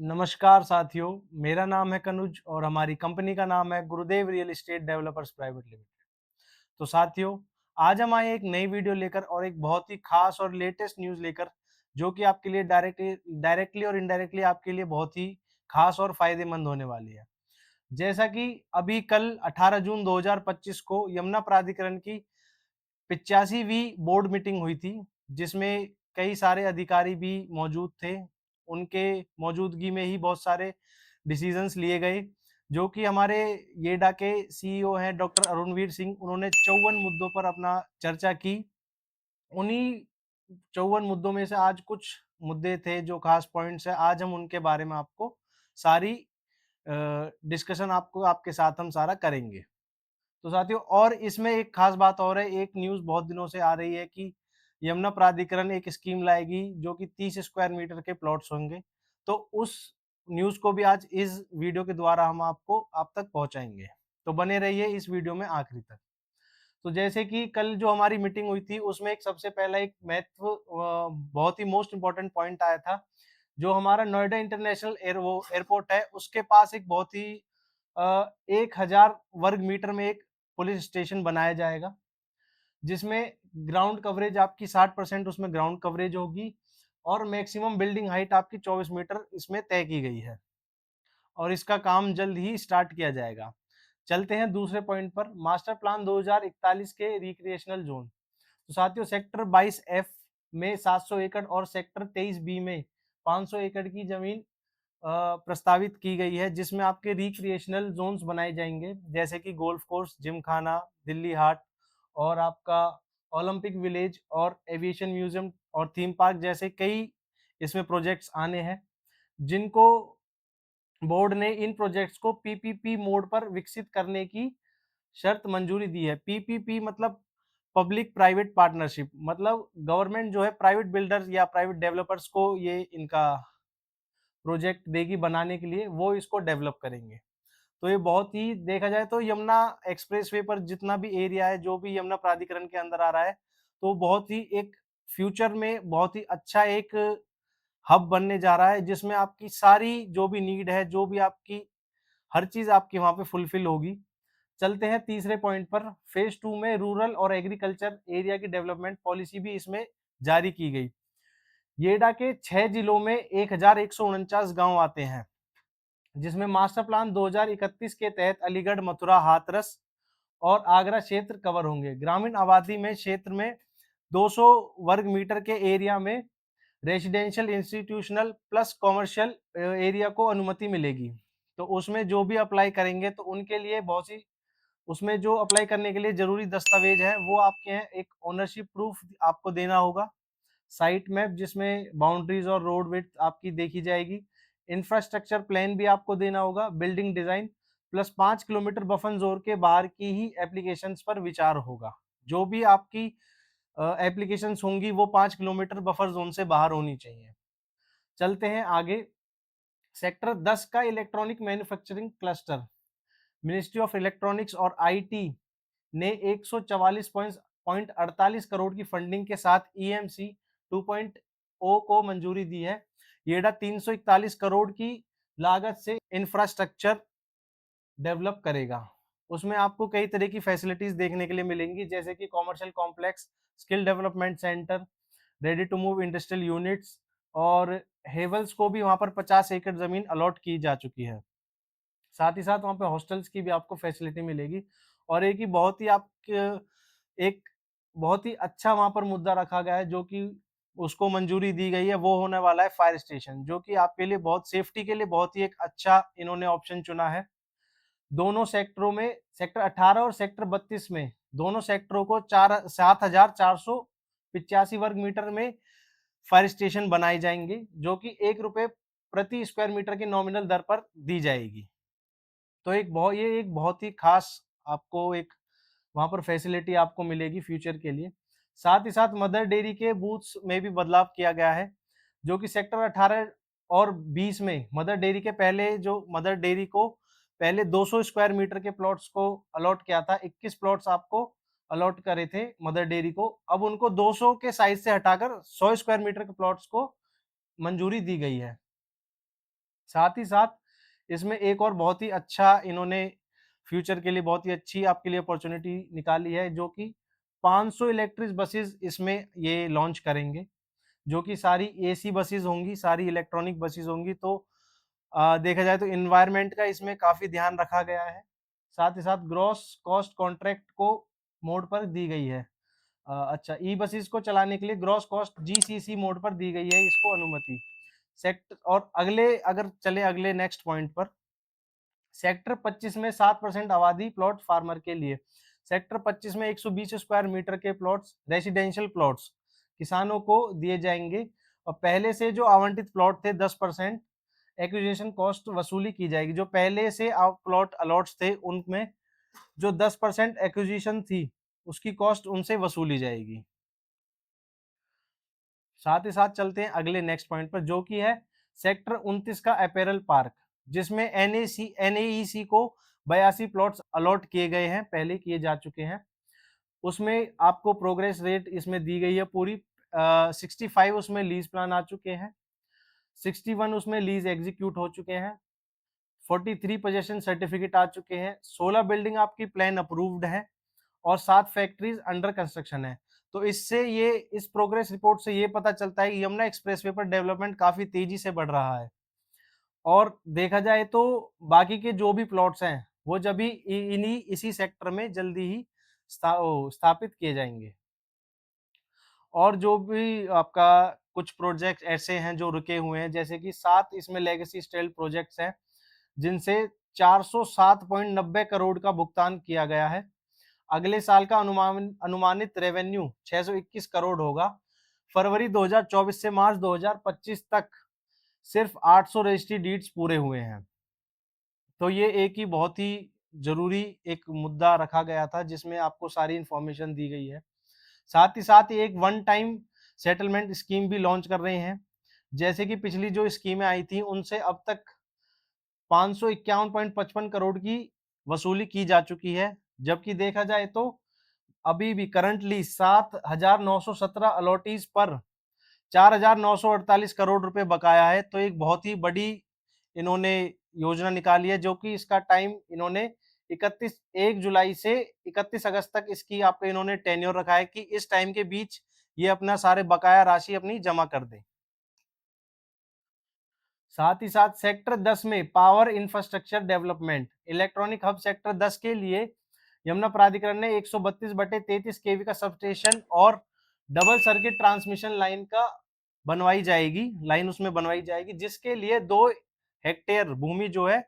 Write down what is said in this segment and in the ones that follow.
नमस्कार साथियों, मेरा नाम है कनुज और हमारी कंपनी का नाम है गुरुदेव real estate developers private limited. तो साथियों, आज हम आए एक नई वीडियो लेकर और एक बहुत ही खास और लेटेस्ट न्यूज़ लेकर, जो कि आपके लिए डायरेक्टली और इनडायरेक्टली आपके लिए बहुत ही खास और फायदेमंद होने वाली है। जैसा कि अभी कल 18 जून 2025 को यमुना प्राधिकरण की 85वीं बोर्ड मीटिंग हुई थी, जिसमें कई सारे अधिकारी भी मौजूद थे। उनके मौजूदगी में ही बहुत सारे डिसीजंस लिए गए, जो कि हमारे येडा के सीईओ हैं डॉक्टर अरुणवीर सिंह, उन्होंने 54 मुद्दों पर अपना चर्चा की। उन्हीं 54 मुद्दों में से आज कुछ मुद्दे थे जो खास पॉइंट्स हैं, आज हम उनके बारे में आपको सारी डिस्कशन आपको आपके साथ हम सारा करेंगे। तो साथियों, और इसमें एक खास बात और है, एक न्यूज़ बहुत दिनों से आ रही है कि यमुना प्राधिकरण एक स्कीम लाएगी जो कि 30 स्क्वायर मीटर के प्लॉट्स होंगे। तो उस न्यूज़ को भी आज इस वीडियो के द्वारा हम आपको आप तक पहुँचाएँगे। तो बने रहिए इस वीडियो में आखिरी तक। तो जैसे कि कल जो हमारी मीटिंग हुई थी, उसमें एक सबसे पहला एक बहुत ही मोस्ट इम्पोर्टेंट पॉइंट आया था, जो हमारा नोएडा इंटरनेशनल एयरपोर्ट है, उसके पास एक बहुत ही 1000 वर्ग मीटर में एक पुलिस स्टेशन बनाया जाएगा, जिसमें ग्राउंड कवरेज आपकी 60% उसमें ग्राउंड कवरेज होगी और मैक्सिमम बिल्डिंग हाइट आपकी 24 मीटर इसमें तय की गई है और इसका काम जल्द ही स्टार्ट किया जाएगा। चलते हैं दूसरे पॉइंट पर, मास्टर प्लान 2041 के रिक्रिएशनल जोन। तो साथियों, सेक्टर 22 एफ में 700 एकड़ और सेक्टर 23 बी में 500 एकड़ की जमीन प्रस्तावित की गई है, जिसमें आपके रिक्रिएशनल जोन्स बनाए जाएंगे, जैसे कि गोल्फ कोर्स, जिम खाना, दिल्ली हाट और आपका ओलंपिक विलेज और एविएशन म्यूजियम और थीम पार्क जैसे कई इसमें प्रोजेक्ट्स आने हैं, जिनको बोर्ड ने इन प्रोजेक्ट्स को पीपीपी मोड पर विकसित करने की शर्त मंजूरी दी है। पीपीपी मतलब पब्लिक प्राइवेट पार्टनरशिप, मतलब गवर्नमेंट जो है प्राइवेट बिल्डर्स या प्राइवेट डेवलपर्स को ये इनका प्रोजेक्ट देगी बनाने के लिए, वो इसको डेवलप करेंगे। तो ये बहुत ही देखा जाए तो यमुना एक्सप्रेसवे पर जितना भी एरिया है, जो भी यमुना प्राधिकरण के अंदर आ रहा है, तो बहुत ही एक फ्यूचर में बहुत ही अच्छा एक हब बनने जा रहा है, जिसमें आपकी सारी जो भी नीड है, जो भी आपकी हर चीज़ आपकी वहाँ पे फुलफिल होगी। चलते हैं तीसरे पॉइंट पर, फेज़ 2 में रूरल और एग्रीकल्चर एरिया की डेवलपमेंट पॉलिसी भी इसमें जारी की गई। येडा के 6 जिलों में 1149 गाँव आते हैं, जिसमें मास्टर प्लान 2031 के तहत अलीगढ़, मथुरा, हाथरस और आगरा क्षेत्र कवर होंगे। ग्रामीण आबादी में क्षेत्र में 200 वर्ग मीटर के एरिया में residential, institutional plus commercial area को अनुमति मिलेगी। तो उसमें जो भी अप्लाई करेंगे तो उनके लिए बहुत सी, उसमें जो अप्लाई करने के लिए ज़रूरी दस्तावेज हैं वो आपके हैं, एक ओनरशिप प्रूफ आपको देना होगा, साइट मैप जिसमें बाउंड्रीज और रोड विड्थ आपकी देखी जाएगी, इंफ्रास्ट्रक्चर प्लान भी आपको देना होगा, building design plus 5 kilometre buffer zone के बाहर की ही एप्लीकेशंस पर विचार होगा। जो भी आपकी एप्लीकेशंस होंगी वो 5 किलोमीटर बफर जोन से बाहर होनी चाहिए। चलते हैं आगे, सेक्टर 10 का electronic manufacturing cluster, ministry of electronics और आईटी ने 144.48 करोड़ की फंडिंग के साथ ईएमसी 2.0 को मंजूरी दी है। येडा 341 करोड़ की लागत से इंफ्रास्ट्रक्चर डेवलप करेगा। उसमें आपको कई तरह की फैसिलिटीज देखने के लिए मिलेंगी, जैसे कि commercial complex, skill development centre, ready to move industrial units और हेवल्स को भी वहां पर 50 एकड़ जमीन अलॉट की जा चुकी है। साथ ही साथ वहाँ पे हॉस्टल्स की भी आपको फैसिलिटी मिलेगी। और एक ही बहुत ही एक बहुत ही अच्छा वहाँ पर मुद्दा रखा गया है, जो कि उसको मंजूरी दी गई है, वो होने वाला है फायर स्टेशन, जो कि आपके लिए बहुत सेफ्टी के लिए बहुत ही एक अच्छा इन्होंने ऑप्शन चुना है। दोनों सेक्टरों में, सेक्टर 18 और सेक्टर 32 में, दोनों सेक्टरों को 7485 वर्ग मीटर में फायर स्टेशन बनाए जाएंगे, जो कि ₹1 प्रति स्क्वायर मीटर की नॉमिनल दर पर दी जाएगी। तो ये एक बहुत ही खास आपको एक वहाँ पर फैसिलिटी आपको मिलेगी फ्यूचर के लिए। साथ ही साथ मदर डेयरी के बूथ्स में भी बदलाव किया गया है, जो कि सेक्टर 18 और 20 में मदर डेयरी के पहले जो मदर डेयरी को पहले 200 स्क्वायर मीटर के प्लॉट्स को अलॉट किया था, 21 प्लॉट्स आपको अलॉट करे थे मदर डेयरी को, अब उनको 200 के साइज से हटाकर 100 स्क्वायर मीटर के प्लॉट्स को मंजूरी दी गई है। साथ ही साथ इसमें एक और बहुत ही अच्छा इन्होंने फ्यूचर के लिए बहुत ही अच्छी आपके लिए अपॉर्चुनिटी निकाली है, जो कि 500 इलेक्ट्रिक बसेस इसमें ये लॉन्च करेंगे, जो कि सारी एसी बसेस होंगी, सारी इलेक्ट्रॉनिक बसेस होंगी। तो देखा जाए तो एनवायरनमेंट का इसमें काफ़ी ध्यान रखा गया है। साथ ही साथ ग्रॉस कॉस्ट कॉन्ट्रैक्ट को मोड पर दी गई है। अच्छा, ई बसेस को चलाने के लिए ग्रॉस कॉस्ट जीसीसी मोड पर दी गई है इसको अनुमति। सेक्टर और अगले अगर चले अगले नेक्स्ट पॉइंट पर, सेक्टर 25 में 7% आबादी प्लॉट फार्मर के लिए। सेक्टर 25 में 120 स्क्वायर मीटर के प्लॉट्स, रेसिडेंशियल प्लॉट्स किसानों को दिए जाएंगे, और पहले से जो आवंटित प्लॉट थे 10% एक्विजिशन कॉस्ट वसूली की जाएगी। जो पहले से प्लॉट अलॉट्स थे उनमें जो 10% एक्विजिशन थी उसकी कॉस्ट उनसे वसूली जाएगी। साथ ही साथ चलते हैं अगले नेक्स्ट पॉइंट पर, जो कि है सेक्टर 29 का अपैरल पार्क, जिसमें एनएईसी को 82 प्लॉट्स अलॉट किए गए हैं, पहले किए जा चुके हैं। उसमें आपको प्रोग्रेस रेट इसमें दी गई है पूरी। 65 उसमें लीज प्लान आ चुके हैं, 61 उसमें लीज एग्जीक्यूट हो चुके हैं, 43 पोजेशन सर्टिफिकेट आ चुके हैं, 16 बिल्डिंग आपकी प्लान अप्रूव्ड है, और 7 फैक्ट्रीज अंडर कंस्ट्रक्शन है। तो इससे ये इस प्रोग्रेस रिपोर्ट से ये पता चलता है कि यमुना एक्सप्रेसवे पर डेवलपमेंट काफी तेजी से बढ़ रहा है। और देखा जाए तो बाकी के जो भी प्लॉट्स हैं वो जब भी इन्हीं इसी सेक्टर में जल्दी ही स्थापित किए जाएंगे। और जो भी आपका कुछ प्रोजेक्ट ऐसे हैं जो रुके हुए हैं, जैसे कि 7 इसमें लेगेसी स्टाइल प्रोजेक्ट्स हैं, जिनसे 407.90 करोड़ का भुगतान किया गया है। अगले साल का अनुमानित रेवेन्यू 621 करोड़ होगा। फरवरी 2024 से मार्च 2025 तक सिर्फ 800 रजिस्ट्री डीड्स पूरे हुए हैं। तो ये एक ही बहुत ही जरूरी एक मुद्दा रखा गया था, जिसमें आपको सारी इंफॉर्मेशन दी गई है। साथ ही साथ एक वन टाइम सेटलमेंट स्कीम भी लॉन्च कर रहे हैं। जैसे कि पिछली जो स्कीमें आई थी उनसे अब तक 551.55 करोड़ की वसूली की जा चुकी है, जबकि देखा जाए तो अभी भी करंटली 7,917 अलॉटीज पर 4,948 करोड़ रुपए बकाया है। तो एक बहुत ही बड़ी इन्होंने योजना निकाली है, जो कि इसका टाइम इन्होंने 1 जुलाई से 31 अगस्त तक इसकी आपको इन्होंने टेन्योर रखा है कि इस टाइम के बीच ये अपना सारे बकाया राशि अपनी जमा कर दें। साथ ही साथ सेक्टर 10 में power infrastructure development electronic hub sector 10 के लिए यमुना प्राधिकरण ने 132/33 केवी का सबस्टेशन और डबल सर्किट ट्रांसमिशन लाइन का बनवाई जाएगी, लाइन उसमें बनवाई जाएगी, जिसके लिए 2 हेक्टेयर भूमि जो है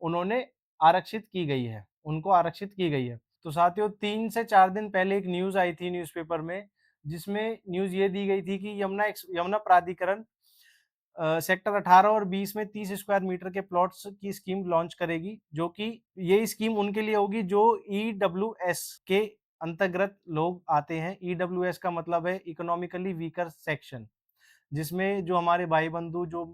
उन्होंने आरक्षित की गई है, उनको आरक्षित की गई है। तो साथियों 3 से 4 दिन पहले एक न्यूज आई थी न्यूज़पेपर में, जिसमें न्यूज ये दी गई थी कि यमुना प्राधिकरण सेक्टर 18 और 20 में 30 स्क्वायर मीटर के प्लॉट्स की स्कीम लॉन्च करेगी, जो कि ये स्कीम उनके लिए होगी जो ईडब्ल्यूएस के अंतर्गत लोग आते हैं। ईडब्ल्यूएस का मतलब है इकोनॉमिकली वीकर सेक्शन, जिसमें जो हमारे भाई बंधु जो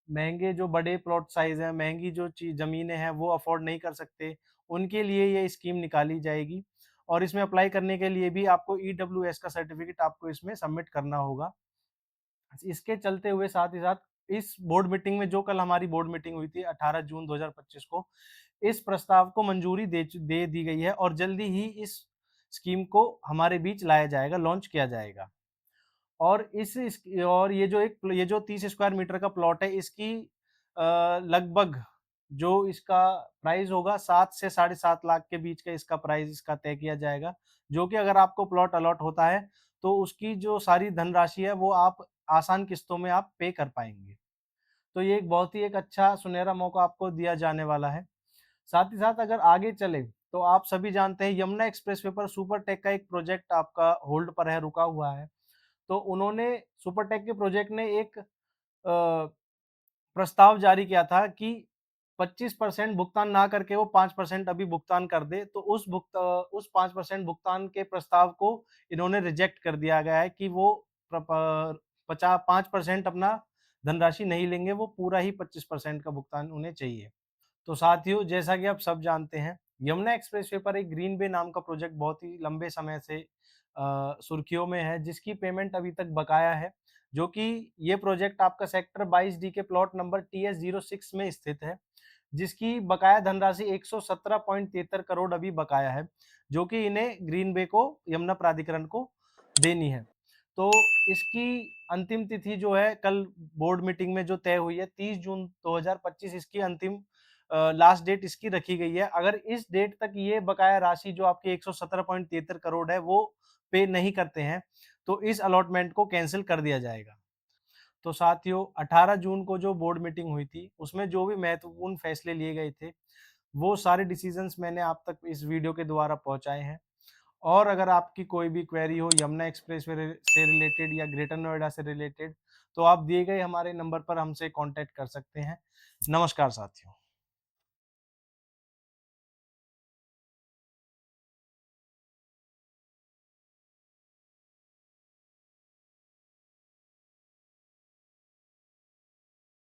महंगे जो बड़े प्लॉट साइज हैं, महंगी जो जमीनें हैं वो अफोर्ड नहीं कर सकते, उनके लिए ये स्कीम निकाली जाएगी। और इसमें अप्लाई करने के लिए भी आपको ईडब्ल्यूएस का सर्टिफिकेट आपको इसमें सबमिट करना होगा। इसके चलते हुए साथ ही साथ इस बोर्ड मीटिंग में, जो कल हमारी बोर्ड मीटिंग हुई थी 18 जून 2025 को, इस प्रस्ताव को मंजूरी दे दी गई है और जल्दी ही इस स्कीम को हमारे बीच लाया जाएगा, लॉन्च किया जाएगा। और और ये जो 30 स्क्वायर मीटर का प्लॉट है, इसकी लगभग जो इसका प्राइस होगा 7 से 7.5 लाख के बीच का इसका प्राइस इसका तय किया जाएगा, जो कि अगर आपको प्लॉट अलॉट होता है तो उसकी जो सारी धनराशि है वो आप आसान किस्तों में आप पे कर पाएंगे। तो ये एक बहुत ही एक अच्छा सुनहरा मौका आपको दिया जाने वाला है। साथ ही साथ अगर आगे चले तो आप सभी जानते हैं यमुना एक्सप्रेसवे पर सुपरटेक का एक प्रोजेक्ट आपका होल्ड पर है, रुका हुआ है। तो उन्होंने सुपरटेक के प्रोजेक्ट ने एक प्रस्ताव जारी किया था कि 25% भुगतान ना करके वो 5% अभी भुगतान कर दे। तो उस 5% भुगतान के प्रस्ताव को इन्होंने रिजेक्ट कर दिया गया है कि वो 5% अपना धनराशि नहीं लेंगे, वो पूरा ही 25% का भुगतान उन्हें चाहिए। तो साथियों, जैसा कि आप सब जानते हैं, यमुना एक्सप्रेसवे पर एक ग्रीन बे नाम का प्रोजेक्ट बहुत ही लंबे समय से सुर्खियों में है, जिसकी पेमेंट अभी तक बकाया है, जो कि ये प्रोजेक्ट आपका सेक्टर 22D के प्लॉट नंबर TS06 में स्थित है, जिसकी बकाया धनराशि 117.73 करोड़ अभी बकाया है, जो कि इन्हें ग्रीन बे को, यमुना प्राधिकरण को देनी है। तो इसकी अंतिम तिथि जो है कल बोर्ड मीटिंग में जो तय हुई है 30 जून 2025 इसकी अंतिम लास्ट डेट इसकी रखी गई है। अगर इस डेट तक ये बकाया राशि जो आपकी 117.73 करोड़ है वो पे नहीं करते हैं, तो इस अलॉटमेंट को कैंसिल कर दिया जाएगा। तो साथियों 18 जून को जो बोर्ड मीटिंग हुई थी, उसमें जो भी महत्वपूर्ण फैसले लिए गए थे, वो सारे डिसीजंस मैंने आप तक इस वीडियो के द्वारा पहुंचाए हैं। और अगर आपकी कोई भी क्वेरी हो यमुना एक्सप्रेसवे से रिलेटेड या ग्रेटर नोएडा से रिलेटेड, तो आप दिए गए हमारे नंबर पर हमसे कांटेक्ट कर सकते हैं। नमस्कार साथियों।